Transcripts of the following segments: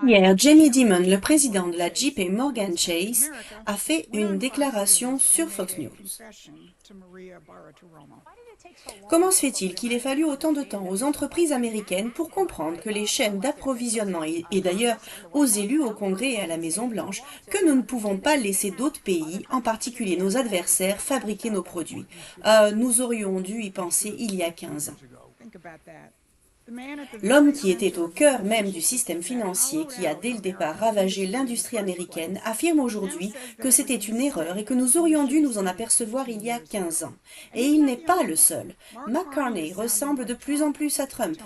Hier, Jamie Dimon, le président de la JP Morgan Chase, a fait une déclaration sur Fox News. Comment se fait-il qu'il ait fallu autant de temps aux entreprises américaines pour comprendre que les chaînes d'approvisionnement et d'ailleurs aux élus au Congrès et à la Maison-Blanche, que nous ne pouvons pas laisser d'autres pays, en particulier nos adversaires, fabriquer nos produits? Nous aurions dû y penser il y a 15 ans. L'homme qui était au cœur même du système financier qui a dès le départ ravagé l'industrie américaine affirme aujourd'hui que c'était une erreur et que nous aurions dû nous en apercevoir il y a 15 ans. Et il n'est pas le seul. Mark Carney ressemble de plus en plus à Trump.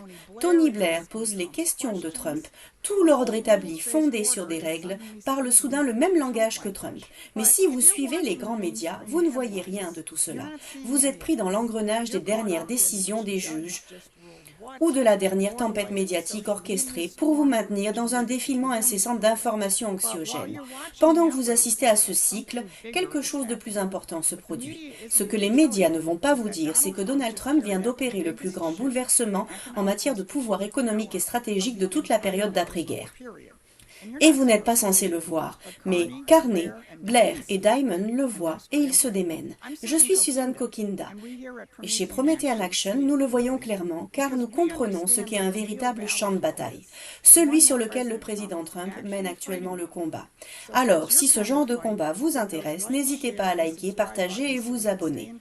Tony Blair pose les questions de Trump. Tout l'ordre établi, fondé sur des règles, parle soudain le même langage que Trump. Mais si vous suivez les grands médias, vous ne voyez rien de tout cela. Vous êtes pris dans l'engrenage des dernières décisions des juges ou de la dernière tempête médiatique orchestrée pour vous maintenir dans un défilement incessant d'informations anxiogènes. Pendant que vous assistez à ce cycle, quelque chose de plus important se produit. Ce que les médias ne vont pas vous dire, c'est que Donald Trump vient d'opérer le plus grand bouleversement en matière de pouvoir économique et stratégique de toute la période d'après-guerre. Et vous n'êtes pas censé le voir, mais Carney, Blair et Diamond le voient et ils se démènent. Je suis Suzanne Kokinda. Et chez Promethean Action, nous le voyons clairement, car nous comprenons ce qu'est un véritable champ de bataille, celui sur lequel le président Trump mène actuellement le combat. Alors, si ce genre de combat vous intéresse, n'hésitez pas à liker, partager et vous abonner.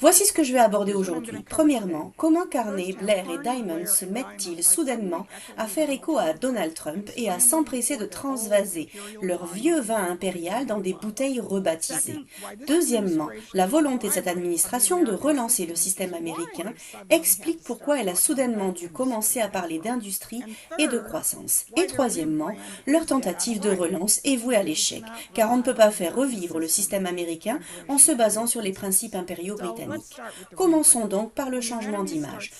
Voici ce que je vais aborder aujourd'hui. Premièrement, comment Carney, Blair et Diamond se mettent-ils soudainement à faire écho à Donald Trump et à s'empresser de transvaser leur vieux vin impérial dans des bouteilles rebaptisées? Deuxièmement, la volonté de cette administration de relancer le système américain explique pourquoi elle a soudainement dû commencer à parler d'industrie et de croissance. Et troisièmement, leur tentative de relance est vouée à l'échec, car on ne peut pas faire revivre le système américain en se basant sur les principes impériaux britanniques. Commençons donc par le changement d'image.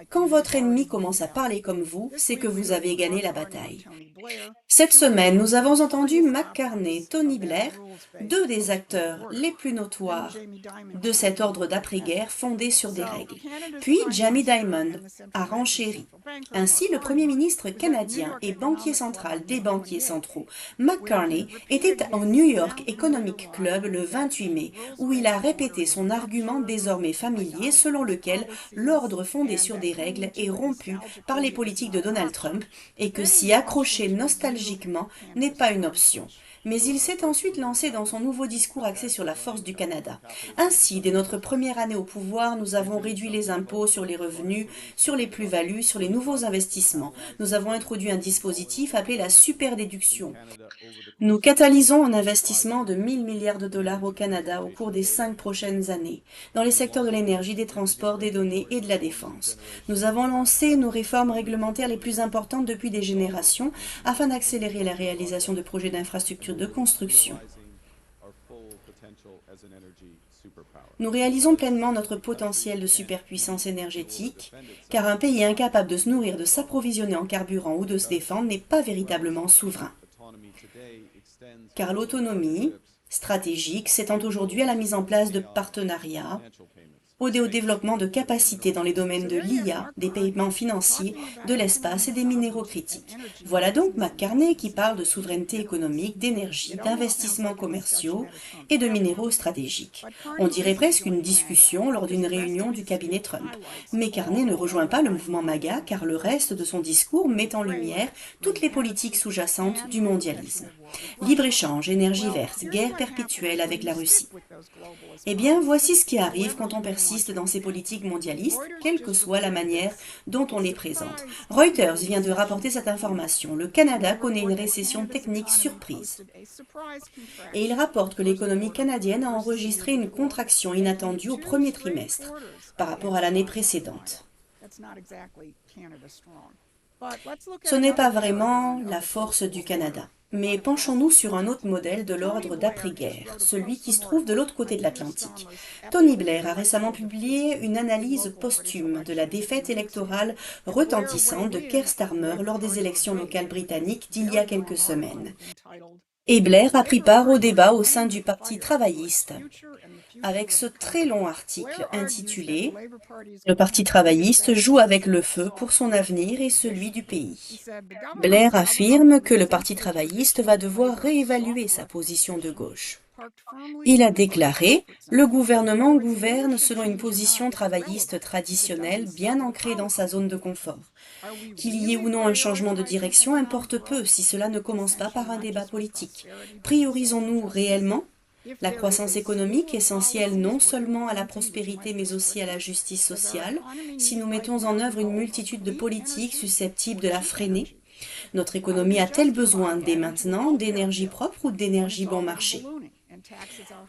Quand votre ennemi commence à parler comme vous, c'est que vous avez gagné la bataille. Cette semaine, nous avons entendu Mark Carney, Tony Blair, deux des acteurs les plus notoires de cet ordre d'après-guerre fondé sur des règles. Puis Jamie Dimon a renchéri. Ainsi, le Premier ministre canadien et banquier central des banquiers centraux, Mark Carney, était au New York Economic Club le 28 mai, où il a répété son argument désormais familier selon lequel l'ordre fondé sur des règles est rompu par les politiques de Donald Trump et que s'y accrocher nostalgiquement n'est pas une option. Mais il s'est ensuite lancé dans son nouveau discours axé sur la force du Canada. Ainsi, dès notre première année au pouvoir, nous avons réduit les impôts sur les revenus, sur les plus-values, sur les nouveaux investissements. Nous avons introduit un dispositif appelé la superdéduction. Nous catalysons un investissement de 1000 milliards de dollars au Canada au cours des 5 prochaines années, dans les secteurs de l'énergie, des transports, des données et de la défense. Nous avons lancé nos réformes réglementaires les plus importantes depuis des générations afin d'accélérer la réalisation de projets d'infrastructures de construction. Nous réalisons pleinement notre potentiel de superpuissance énergétique, car un pays incapable de se nourrir, de s'approvisionner en carburant ou de se défendre n'est pas véritablement souverain. Car l'autonomie stratégique s'étend aujourd'hui à la mise en place de partenariats, au développement de capacités dans les domaines de l'IA, des paiements financiers, de l'espace et des minéraux critiques. Voilà donc Mark Carney qui parle de souveraineté économique, d'énergie, d'investissements commerciaux et de minéraux stratégiques. On dirait presque une discussion lors d'une réunion du cabinet Trump. Mais Carney ne rejoint pas le mouvement MAGA car le reste de son discours met en lumière toutes les politiques sous-jacentes du mondialisme. Libre-échange, énergie verte, guerre perpétuelle avec la Russie. Eh bien, voici ce qui arrive quand on persiste dans ces politiques mondialistes, quelle que soit la manière dont on les présente. Reuters vient de rapporter cette information. Le Canada connaît une récession technique surprise. Et il rapporte que l'économie canadienne a enregistré une contraction inattendue au premier trimestre par rapport à l'année précédente. Ce n'est pas vraiment la force du Canada. Mais penchons-nous sur un autre modèle de l'ordre d'après-guerre, celui qui se trouve de l'autre côté de l'Atlantique. Tony Blair a récemment publié une analyse posthume de la défaite électorale retentissante de Keir Starmer lors des élections locales britanniques d'il y a quelques semaines. Et Blair a pris part au débat au sein du Parti travailliste. avec ce très long article intitulé « Le Parti travailliste joue avec le feu pour son avenir et celui du pays ». Blair affirme que le Parti travailliste va devoir réévaluer sa position de gauche. Il a déclaré « Le gouvernement gouverne selon une position travailliste traditionnelle bien ancrée dans sa zone de confort. Qu'il y ait ou non un changement de direction importe peu si cela ne commence pas par un débat politique. Priorisons-nous réellement la croissance économique, essentielle non seulement à la prospérité mais aussi à la justice sociale, si nous mettons en œuvre une multitude de politiques susceptibles de la freiner? Notre économie a-t-elle besoin dès maintenant d'énergie propre ou d'énergie bon marché?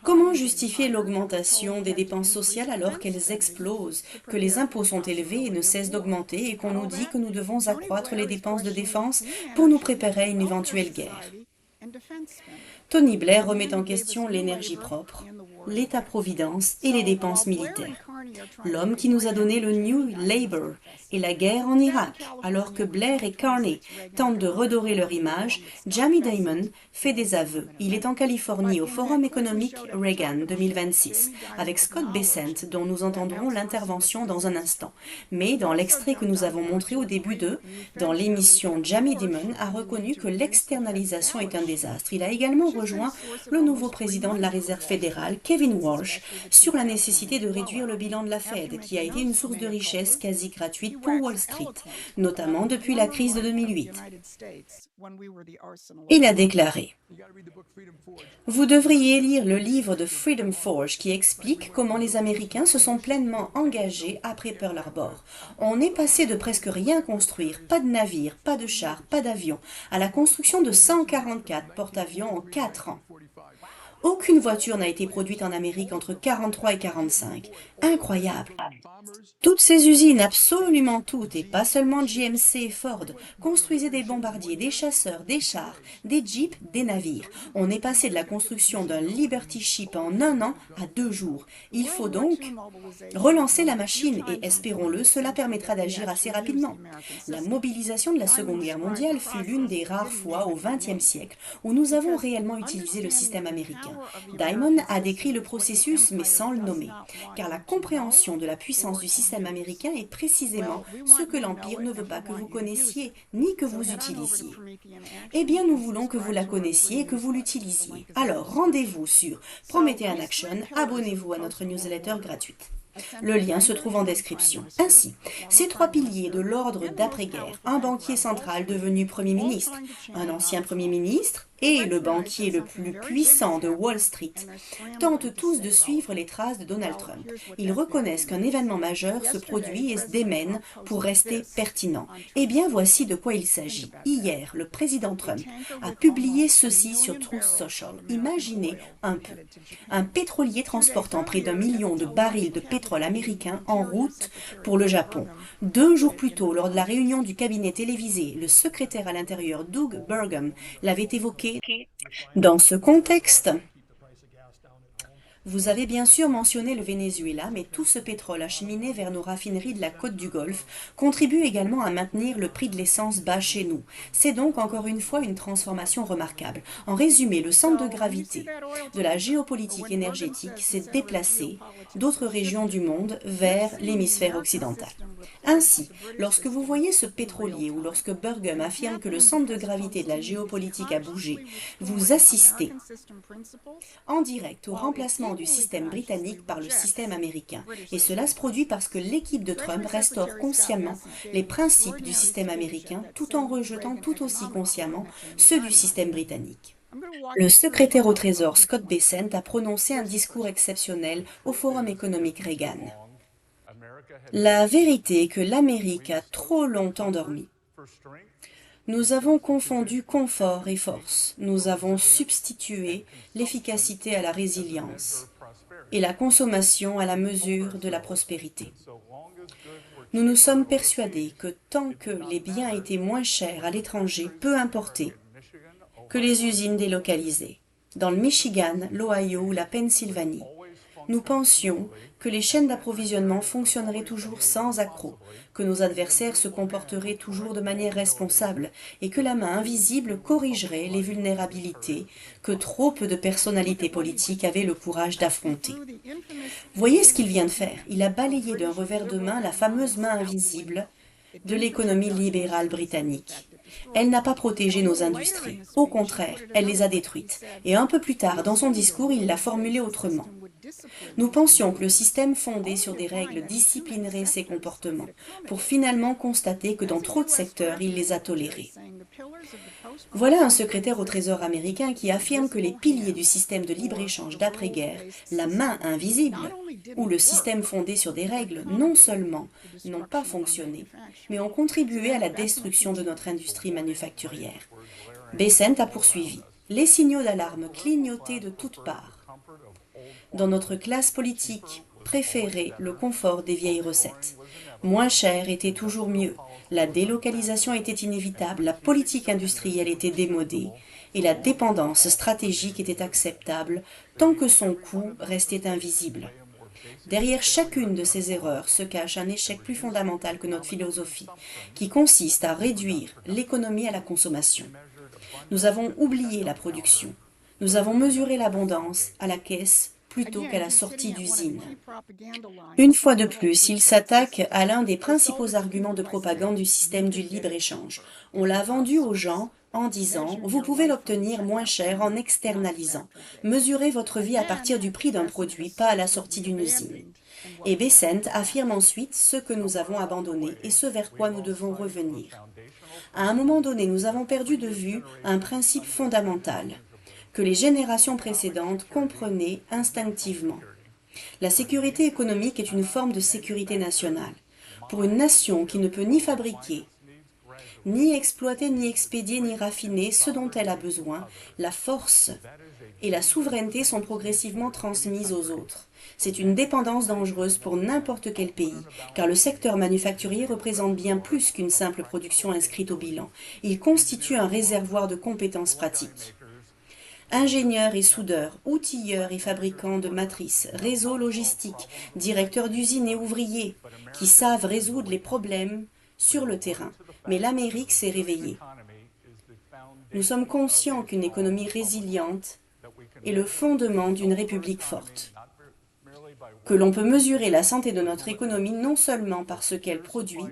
Comment justifier l'augmentation des dépenses sociales alors qu'elles explosent, que les impôts sont élevés et ne cessent d'augmenter et qu'on nous dit que nous devons accroître les dépenses de défense pour nous préparer à une éventuelle guerre? Tony Blair remet en question l'énergie propre, l'État-providence et les dépenses militaires. L'homme qui nous a donné le New Labour et la guerre en Irak, alors que Blair et Carney tentent de redorer leur image, Jamie Dimon fait des aveux. Il est en Californie au Forum économique Reagan 2026, avec Scott Bessent, dont nous entendrons l'intervention dans un instant. Mais dans l'extrait que nous avons montré au début dans l'émission, Jamie Dimon a reconnu que l'externalisation est un désastre. Il a également rejoint le nouveau président de la Réserve fédérale, Kevin Walsh, sur la nécessité de réduire le bilan de la Fed, qui a été une source de richesse quasi gratuite pour Wall Street, notamment depuis la crise de 2008. Il a déclaré « Vous devriez lire le livre de Freedom Forge qui explique comment les Américains se sont pleinement engagés après Pearl Harbor. On est passé de presque rien construire, pas de navires, pas de chars, pas d'avions, à la construction de 144 porte-avions en 4 ans. Aucune voiture n'a été produite en Amérique entre 43 et 45. Incroyable! Toutes ces usines, absolument toutes, et pas seulement GMC et Ford, construisaient des bombardiers, des chasseurs, des chars, des jeeps, des navires. On est passé de la construction d'un Liberty Ship en 1 an à 2 jours. Il faut donc relancer la machine et, espérons-le, cela permettra d'agir assez rapidement. La mobilisation de la Seconde Guerre mondiale fut l'une des rares fois au XXe siècle où nous avons réellement utilisé le système américain. Dimon a décrit le processus mais sans le nommer, car la compréhension de la puissance du système américain est précisément ce que l'Empire ne veut pas que vous connaissiez ni que vous utilisiez. Eh bien, nous voulons que vous la connaissiez et que vous l'utilisiez. Alors, rendez-vous sur Promethean Action, abonnez-vous à notre newsletter gratuite. Le lien se trouve en description. Ainsi, ces 3 piliers de l'ordre d'après-guerre, un banquier central devenu Premier ministre, un ancien Premier ministre et le banquier le plus puissant de Wall Street, tentent tous de suivre les traces de Donald Trump. Ils reconnaissent qu'un événement majeur se produit et se démène pour rester pertinent. Eh bien, voici de quoi il s'agit. Hier, le président Trump a publié ceci sur Truth Social. Imaginez un peu. Un pétrolier transportant près d'1 million de barils de pétrole américain en route pour le Japon. 2 jours plus tôt, lors de la réunion du cabinet télévisé, le secrétaire à l'Intérieur Doug Burgum l'avait évoqué. Dans ce contexte, vous avez bien sûr mentionné le Venezuela, mais tout ce pétrole acheminé vers nos raffineries de la côte du Golfe contribue également à maintenir le prix de l'essence bas chez nous. C'est donc encore une fois une transformation remarquable. En résumé, le centre de gravité de la géopolitique énergétique s'est déplacé d'autres régions du monde vers l'hémisphère occidental. Ainsi, lorsque vous voyez ce pétrolier ou lorsque Burgum affirme que le centre de gravité de la géopolitique a bougé, vous assistez en direct au remplacement du système britannique par le système américain. Et cela se produit parce que l'équipe de Trump restaure consciemment les principes du système américain tout en rejetant tout aussi consciemment ceux du système britannique. Le secrétaire au Trésor Scott Bessent a prononcé un discours exceptionnel au Forum économique Reagan. La vérité est que l'Amérique a trop longtemps dormi. Nous avons confondu confort et force. Nous avons substitué l'efficacité à la résilience et la consommation à la mesure de la prospérité. Nous nous sommes persuadés que tant que les biens étaient moins chers à l'étranger, peu importés, que les usines délocalisées, dans le Michigan, l'Ohio ou la Pennsylvanie, Nous pensions que les chaînes d'approvisionnement fonctionneraient toujours sans accroc, que nos adversaires se comporteraient toujours de manière responsable et que la main invisible corrigerait les vulnérabilités que trop peu de personnalités politiques avaient le courage d'affronter. Voyez ce qu'il vient de faire. Il a balayé d'un revers de main la fameuse main invisible de l'économie libérale britannique. Elle n'a pas protégé nos industries. Au contraire, elle les a détruites. Et un peu plus tard, dans son discours, il l'a formulé autrement. Nous pensions que le système fondé sur des règles disciplinerait ces comportements, pour finalement constater que dans trop de secteurs, il les a tolérés. Voilà un secrétaire au Trésor américain qui affirme que les piliers du système de libre-échange d'après-guerre, la main invisible, ou le système fondé sur des règles, non seulement n'ont pas fonctionné, mais ont contribué à la destruction de notre industrie manufacturière. Bessent a poursuivi. Les signaux d'alarme clignotaient de toutes parts. Dans notre classe politique, préférait le confort des vieilles recettes. Moins cher était toujours mieux. La délocalisation était inévitable, la politique industrielle était démodée et la dépendance stratégique était acceptable tant que son coût restait invisible. Derrière chacune de ces erreurs se cache un échec plus fondamental que notre philosophie, qui consiste à réduire l'économie à la consommation. Nous avons oublié la production. Nous avons mesuré l'abondance à la caisse plutôt qu'à la sortie d'usine. Une fois de plus, il s'attaque à l'un des principaux arguments de propagande du système du libre-échange. On l'a vendu aux gens en disant « Vous pouvez l'obtenir moins cher en externalisant. Mesurez votre vie à partir du prix d'un produit, pas à la sortie d'une usine. » Et Bessent affirme ensuite ce que nous avons abandonné et ce vers quoi nous devons revenir. À un moment donné, nous avons perdu de vue un principe fondamental que les générations précédentes comprenaient instinctivement. La sécurité économique est une forme de sécurité nationale. Pour une nation qui ne peut ni fabriquer, ni exploiter, ni expédier, ni raffiner ce dont elle a besoin, la force et la souveraineté sont progressivement transmises aux autres. C'est une dépendance dangereuse pour n'importe quel pays, car le secteur manufacturier représente bien plus qu'une simple production inscrite au bilan. Il constitue un réservoir de compétences pratiques. Ingénieurs et soudeurs, outilleurs et fabricants de matrices, réseaux logistiques, directeurs d'usines et ouvriers, qui savent résoudre les problèmes sur le terrain. Mais l'Amérique s'est réveillée. Nous sommes conscients qu'une économie résiliente est le fondement d'une république forte. Que l'on peut mesurer la santé de notre économie non seulement par ce qu'elle produit,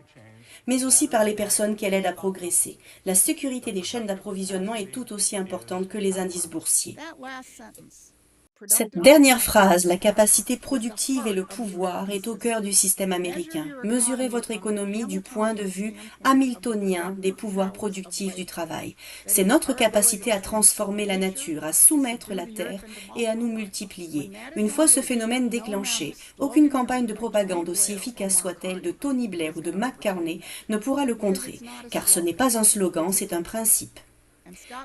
mais aussi par les personnes qu'elle aide à progresser. La sécurité des chaînes d'approvisionnement est tout aussi importante que les indices boursiers. Cette dernière phrase, la capacité productive et le pouvoir, est au cœur du système américain. Mesurez votre économie du point de vue hamiltonien des pouvoirs productifs du travail. C'est notre capacité à transformer la nature, à soumettre la terre et à nous multiplier. Une fois ce phénomène déclenché, aucune campagne de propagande, aussi efficace soit-elle, de Tony Blair ou de McCartney, ne pourra le contrer, car ce n'est pas un slogan, c'est un principe.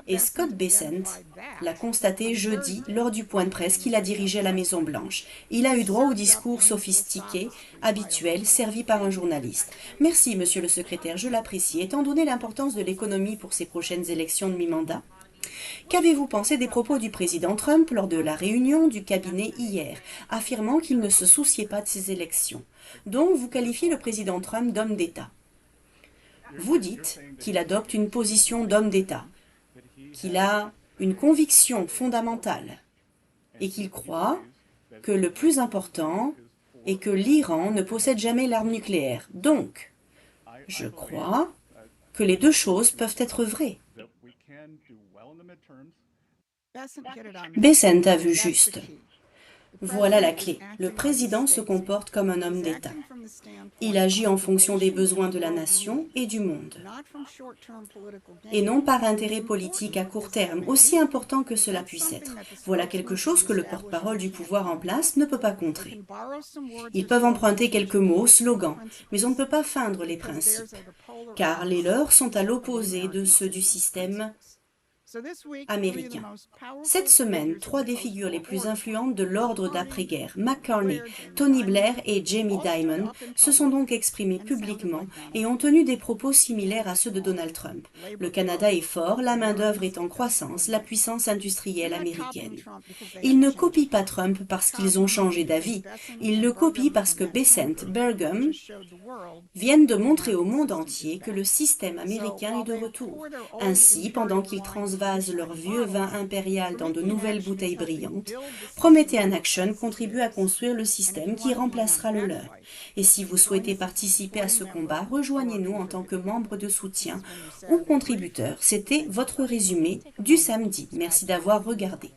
Et Scott Bessent l'a constaté jeudi lors du point de presse qu'il a dirigé à la Maison-Blanche. Il a eu droit au discours sophistiqué, habituel, servi par un journaliste. « Merci, monsieur le secrétaire, je l'apprécie, étant donné l'importance de l'économie pour ces prochaines élections de mi-mandat. Qu'avez-vous pensé des propos du président Trump lors de la réunion du cabinet hier, affirmant qu'il ne se souciait pas de ces élections, dont vous qualifiez le président Trump d'homme d'État? Vous dites qu'il adopte une position d'homme d'État, qu'il a une conviction fondamentale et qu'il croit que le plus important est que l'Iran ne possède jamais l'arme nucléaire. Donc, je crois que les deux choses peuvent être vraies. » Bessent a vu juste. Voilà la clé. Le président se comporte comme un homme d'État. Il agit en fonction des besoins de la nation et du monde, et non par intérêt politique à court terme, aussi important que cela puisse être. Voilà quelque chose que le porte-parole du pouvoir en place ne peut pas contrer. Ils peuvent emprunter quelques mots, slogans, mais on ne peut pas feindre les principes, car les leurs sont à l'opposé de ceux du système américain. Cette semaine, 3 des figures les plus influentes de l'ordre d'après-guerre, McCartney, Tony Blair et Jamie Dimon, se sont donc exprimés publiquement et ont tenu des propos similaires à ceux de Donald Trump. Le Canada est fort, la main-d'œuvre est en croissance, la puissance industrielle américaine. Ils ne copient pas Trump parce qu'ils ont changé d'avis. Ils le copient parce que Bessent, Burgum viennent de montrer au monde entier que le système américain est de retour. Ainsi, pendant qu'ils transvasent leur vieux vin impérial dans de nouvelles bouteilles brillantes, Promethean Action contribue à construire le système qui remplacera le leur. Et si vous souhaitez participer à ce combat, rejoignez-nous en tant que membre de soutien ou contributeur. C'était votre résumé du samedi. Merci d'avoir regardé.